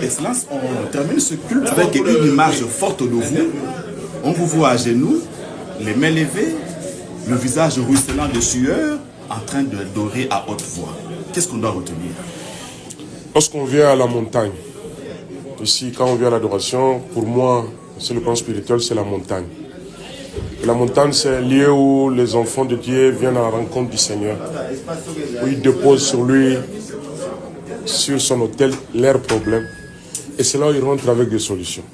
Excellence, on termine ce culte avec une image forte de vous. On vous voit à genoux, les mains levées, le visage ruisselant de sueur, en train de dorer à haute voix. Qu'est-ce qu'on doit retenir? Lorsqu'on vient à la montagne, ici, quand on vient à l'adoration, pour moi, c'est le plan spirituel, c'est la montagne. Et la montagne, c'est un lieu où les enfants de Dieu viennent à la rencontre du Seigneur, où ils déposent sur lui, sur son autel, leurs problèmes. Et c'est là où ils rentrent avec des solutions.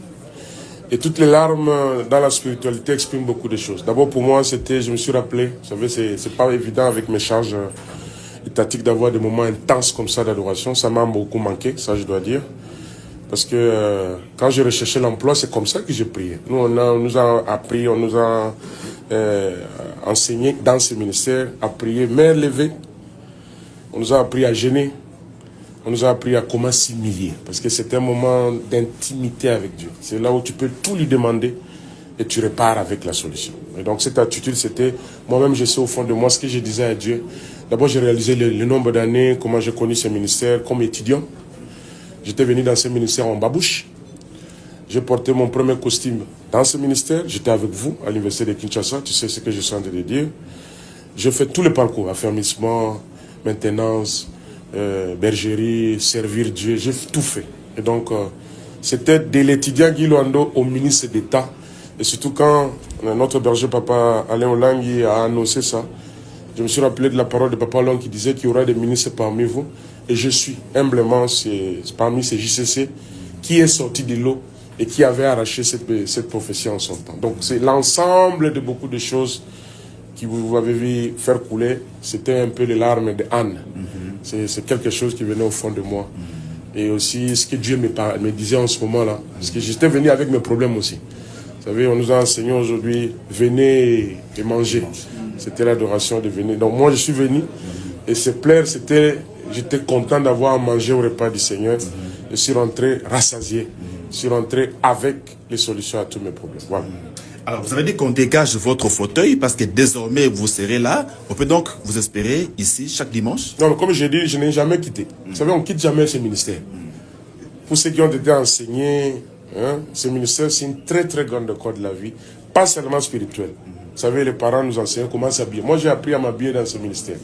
Et toutes les larmes dans la spiritualité expriment beaucoup de choses. D'abord, pour moi, je me suis rappelé, vous savez, c'est pas évident avec mes charges étatiques d'avoir des moments intenses comme ça d'adoration. Ça m'a beaucoup manqué, ça je dois dire. Parce que quand j'ai recherché l'emploi, c'est comme ça que j'ai prié. On nous a appris, on nous a enseigné dans ce ministère à prier main levée. On nous a appris à jeûner. On nous a appris à comment s'humilier. Parce que c'est un moment d'intimité avec Dieu. C'est là où tu peux tout lui demander et tu repars avec la solution. Et donc cette attitude, c'était... Moi-même, je sais au fond de moi ce que je disais à Dieu. D'abord, j'ai réalisé le nombre d'années, comment j'ai connu ce ministère comme étudiant. J'étais venu dans ce ministère en babouche. J'ai porté mon premier costume dans ce ministère. J'étais avec vous à l'université de Kinshasa. Tu sais ce que je suis en train de dire. J'ai fait tout le parcours. Affermissement, maintenance, bergerie, servir Dieu. J'ai tout fait. Et donc, c'était de l'étudiant Guy Luando au ministre d'État. Et surtout quand notre berger papa Alain Olangui a annoncé ça, je me suis rappelé de la parole de papa Olangui qui disait qu'il y aura des ministres parmi vous. Et je suis humblement parmi ces JCC qui est sorti de l'eau et qui avait arraché cette profession en son temps. Donc c'est l'ensemble de beaucoup de choses qui vous avez vu faire couler. C'était un peu les larmes de Anne. C'est quelque chose qui venait au fond de moi. Et aussi ce que Dieu me disait en ce moment-là. Parce que j'étais venu avec mes problèmes aussi. Vous savez, on nous a enseigné aujourd'hui, venez et mangez. C'était l'adoration de venir. Donc moi je suis venu et se plaire, j'étais content d'avoir mangé au repas du Seigneur. Je suis rentré rassasié. Je suis rentré avec les solutions à tous mes problèmes. Voilà. Alors, vous avez dit qu'on dégage votre fauteuil parce que désormais, vous serez là. On peut donc vous espérer ici chaque dimanche? Non, mais comme j'ai dit, je n'ai jamais quitté. Vous savez, on ne quitte jamais ce ministère. Pour ceux qui ont été enseignés, ce ministère, c'est une très très grande école de la vie. Pas seulement spirituelle. Vous savez, les parents nous enseignent comment s'habiller. Moi, j'ai appris à m'habiller dans ce ministère.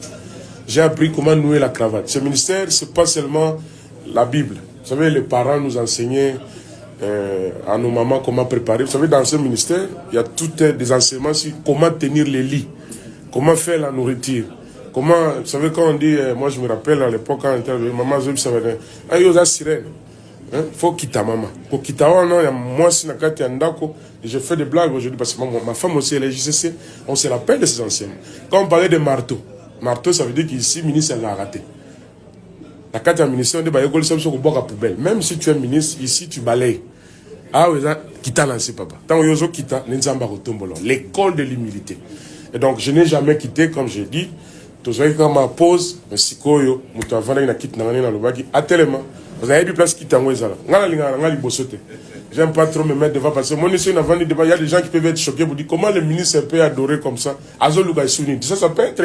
J'ai appris comment nouer la cravate. Ce ministère, ce n'est pas seulement la Bible. Vous savez, les parents nous enseignaient à nos mamans comment préparer. Vous savez, dans ce ministère, il y a tout des enseignements sur comment tenir les lits, comment faire la nourriture. Comment, vous savez, quand on dit, moi je me rappelle à l'époque, quand on était avec maman, je me savais, ah, il y a sirène. Faut quitter maman. Pour quitter, non, il y a moi, si nakati andako, et je fais des blagues aujourd'hui parce que ma femme aussi, elle est JCC, on se rappelle de ces enseignements. Quand on parlait de marteau, marteau, ça veut dire qu'ici, ministre, elle l'a raté. La carte de ministère, on dit, poubelle. Même si tu es ministre, ici, tu balayes. Ah oui, quitte lancé, papa. Tant que tu quittes, l'école de l'humilité. Et donc, je n'ai jamais quitté, comme j'ai dit. Tout ça, quand ma pause, mais si koyo, mutu avana ina quitte nangani na lobaki, atelema. Vous avez du place quitte en wezala. Ngala linga ngali bosote. J'aime pas trop me mettre devant parce que mon ici, il y a des gens qui peuvent être choqués. Vous dites comment le ministre peut adorer comme ça. Ça peut être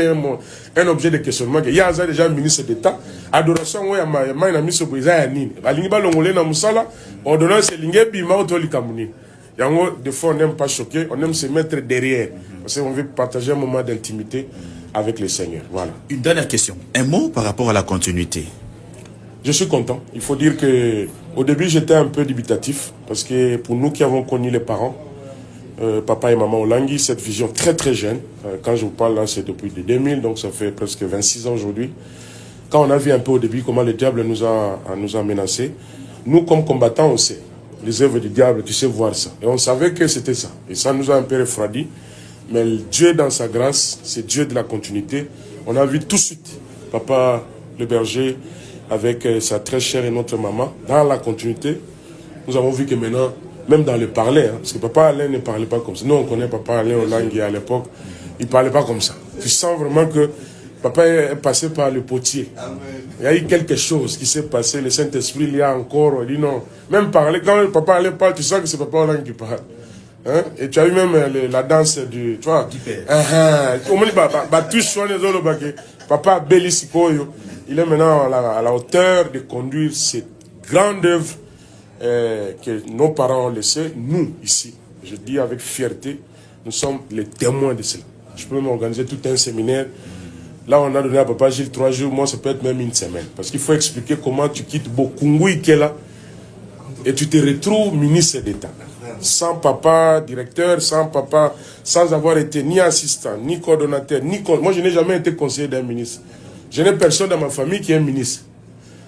un objet de questionnement. Il y a déjà un ministre d'État. Adoration, ouais, il a mis ce brisé à Nîmes. Alingiba longolé na musala. Ordonnance, c'est l'ingébi, ma auto likamuni. Des fois, on n'aime pas choquer. On aime se mettre derrière. Parce qu'on veut partager un moment d'intimité avec le Seigneur. Voilà. Une dernière question. Un mot par rapport à la continuité. Je suis content. Il faut dire que au début, j'étais un peu dubitatif parce que pour nous qui avons connu les parents, papa et maman Olangui, cette vision très très jeune, quand je vous parle là, c'est depuis 2000, donc ça fait presque 26 ans aujourd'hui. Quand on a vu un peu au début comment le diable nous a menacés, nous comme combattants, on sait les œuvres du diable, tu sais voir ça. Et on savait que c'était ça. Et ça nous a un peu refroidi. Mais Dieu, dans sa grâce, c'est Dieu de la continuité. On a vu tout de suite papa le berger avec sa très chère et notre maman, dans la continuité. Nous avons vu que maintenant, même dans le parler, parce que papa Alain ne parlait pas comme ça. Nous, on connaît papa Alain Olangui à l'époque, il ne parlait pas comme ça. Tu sens vraiment que papa est passé par le potier. Amen. Il y a eu quelque chose qui s'est passé, le Saint-Esprit, il y a encore, il dit non. Même parler, quand papa Alain parle, tu sens que c'est papa Olangui qui parle. Hein? Et tu as eu même la danse du, tu vois, papa Béli Sikoyo, il est maintenant à la hauteur de conduire cette grande œuvre que nos parents ont laissé, nous, ici, je dis avec fierté, nous sommes les témoins de cela. Je peux même organiser tout un séminaire. Là, on a donné à Papa Gilles 3 jours, moi, ça peut être même une semaine. Parce qu'il faut expliquer comment tu quittes Bokungui qui est là et tu te retrouves ministre d'État. Sans papa directeur, sans papa, sans avoir été ni assistant, ni coordonnateur, Moi, je n'ai jamais été conseiller d'un ministre. Je n'ai personne dans ma famille qui est ministre.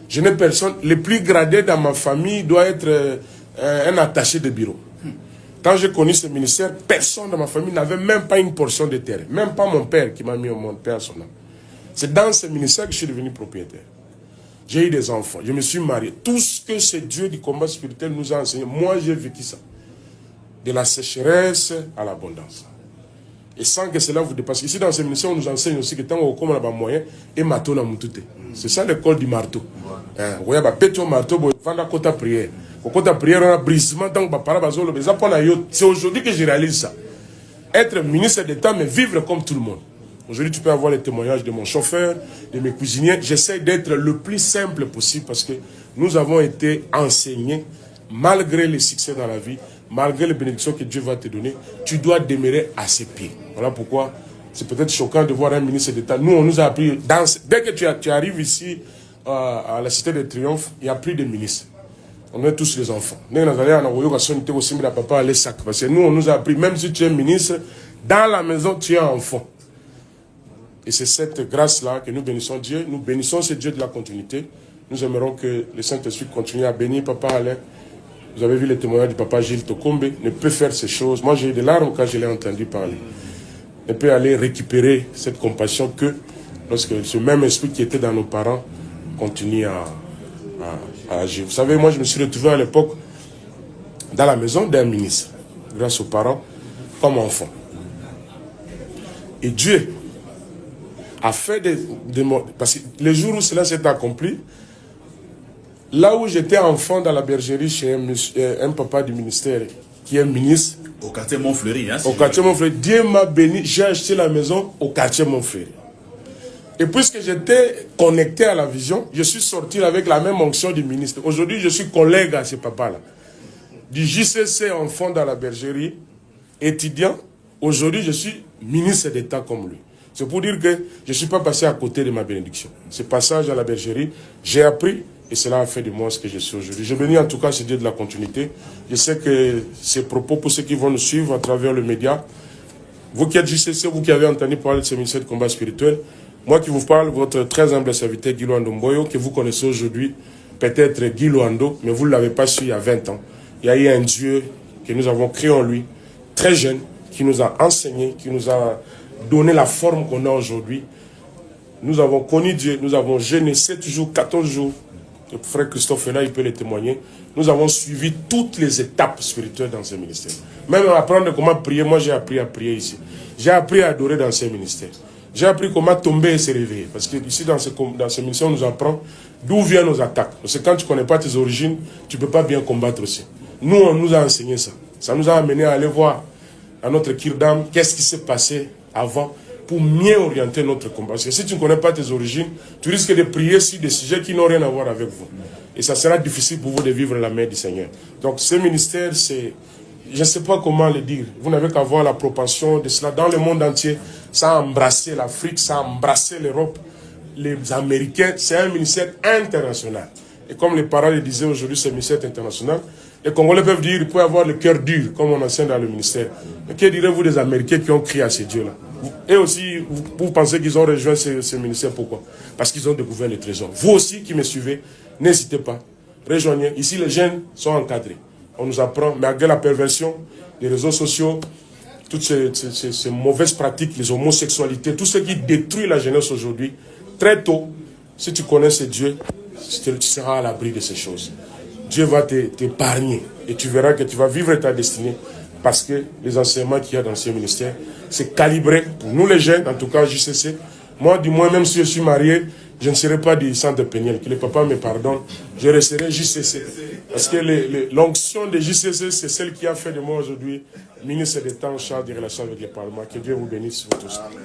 Je n'ai personne. Le plus gradé dans ma famille doit être un attaché de bureau. Quand j'ai connu ce ministère, personne dans ma famille n'avait même pas une portion de terre. Même pas mon père qui m'a mis au monde, père à son âme. C'est dans ce ministère que je suis devenu propriétaire. J'ai eu des enfants, je me suis marié. Tout ce que ce Dieu du combat spirituel nous a enseigné, moi j'ai vécu ça. De la sécheresse à l'abondance. Et sans que cela vous dépasse. Ici dans ce ministère, on nous enseigne aussi que tant qu'on a des moyens, et marteau na mutute. C'est ça l'école du marteau. Vous voyez, pétion marteau, vous faites la côte à prière. Quand la prière, on a brisement, c'est aujourd'hui que je réalise ça. Être ministre d'État, mais vivre comme tout le monde. Aujourd'hui, tu peux avoir les témoignages de mon chauffeur, de mes cuisiniers. J'essaie d'être le plus simple possible parce que nous avons été enseignés, malgré les succès dans la vie, malgré les bénédictions que Dieu va te donner, tu dois demeurer à ses pieds. Voilà pourquoi c'est peut-être choquant de voir un ministre d'État. Nous, on nous a appris, dès que tu arrives ici à la Cité de Triomphe, il n'y a plus de ministres. On est tous les enfants. Parce que nous, on nous a appris, même si tu es ministre, dans la maison, tu es enfant. Et c'est cette grâce-là que nous bénissons Dieu. Nous bénissons ce Dieu de la continuité. Nous aimerons que le Saint-Esprit continue à bénir Papa Alain. Vous avez vu le témoignage du Papa Gilles Tokombe. Ne peut faire ces choses. Moi, j'ai eu des larmes quand je l'ai entendu parler. Ne peut aller récupérer cette compassion que lorsque ce même esprit qui était dans nos parents continue à agir. Vous savez, moi, je me suis retrouvé à l'époque dans la maison d'un ministre, grâce aux parents, comme enfant. Et Dieu a fait parce que les jours où cela s'est accompli, là où j'étais enfant dans la bergerie chez un papa du ministère qui est ministre. Au quartier Montfleury. Hein, au quartier Montfleury. Dieu m'a béni, j'ai acheté la maison au quartier Montfleury. Et puisque j'étais connecté à la vision, je suis sorti avec la même onction du ministre. Aujourd'hui, je suis collègue à ce papa-là. Du JCC enfant dans la bergerie, étudiant, aujourd'hui, je suis ministre d'État comme lui. C'est pour dire que je ne suis pas passé à côté de ma bénédiction. Ce passage à la bergerie, j'ai appris et cela a fait de moi ce que je suis aujourd'hui. Je bénis en tout cas ce Dieu de la continuité. Je sais que ces propos, pour ceux qui vont nous suivre à travers le média, vous qui êtes JCC, vous qui avez entendu parler de ce ministère de combat spirituel, moi qui vous parle, votre très humble serviteur Guy Luando Mboyo, que vous connaissez aujourd'hui, peut-être Guy Luando, mais vous ne l'avez pas su il y a 20 ans. Il y a eu un Dieu que nous avons créé en lui, très jeune, qui nous a enseigné, qui nous a donné la forme qu'on a aujourd'hui. Nous avons connu Dieu, nous avons jeûné 7 jours, 14 jours. Le frère Christophe est là, il peut le témoigner. Nous avons suivi toutes les étapes spirituelles dans ce ministère. Même apprendre comment prier, moi j'ai appris à prier ici. J'ai appris à adorer dans ce ministère. J'ai appris comment tomber et se réveiller. Parce que ici, dans ce ministère, on nous apprend d'où viennent nos attaques. Parce que quand tu ne connais pas tes origines, tu ne peux pas bien combattre aussi. Nous, on nous a enseigné ça. Ça nous a amené à aller voir à notre Kirdam qu'est-ce qui s'est passé avant pour mieux orienter notre combat. Parce que si tu ne connais pas tes origines, tu risques de prier sur des sujets qui n'ont rien à voir avec vous. Et ça sera difficile pour vous de vivre la main du Seigneur. Donc ce ministère, c'est... Je ne sais pas comment le dire. Vous n'avez qu'à voir la propension de cela dans le monde entier. Ça a embrassé l'Afrique, ça a embrassé l'Europe, les Américains. C'est un ministère international. Et comme les parents le disaient aujourd'hui, c'est un ministère international. Les Congolais peuvent dire qu'ils peuvent avoir le cœur dur, comme on enseigne dans le ministère. Mais que direz-vous des Américains qui ont crié à ces dieux-là? Et aussi, vous pensez qu'ils ont rejoint ce ministère, pourquoi? Parce qu'ils ont découvert le trésor. Vous aussi qui me suivez, n'hésitez pas. Rejoignez. Ici, les jeunes sont encadrés. On nous apprend, malgré la perversion des réseaux sociaux, toutes ces mauvaises pratiques, les homosexualités, tout ce qui détruit la jeunesse aujourd'hui, très tôt, si tu connais ce Dieu, tu seras à l'abri de ces choses. Dieu va t'épargner et tu verras que tu vas vivre ta destinée parce que les enseignements qu'il y a dans ce ministère, c'est calibré pour nous les jeunes, en tout cas JCC. Moi, du moins, même si je suis marié, je ne serai pas du centre de Péniel. Que le papa me pardonne, je resterai JCC. Parce que l'onction de JCC, c'est celle qui a fait de moi aujourd'hui ministre d'État en charge des relations avec le Parlement. Que Dieu vous bénisse vous tous. Amen.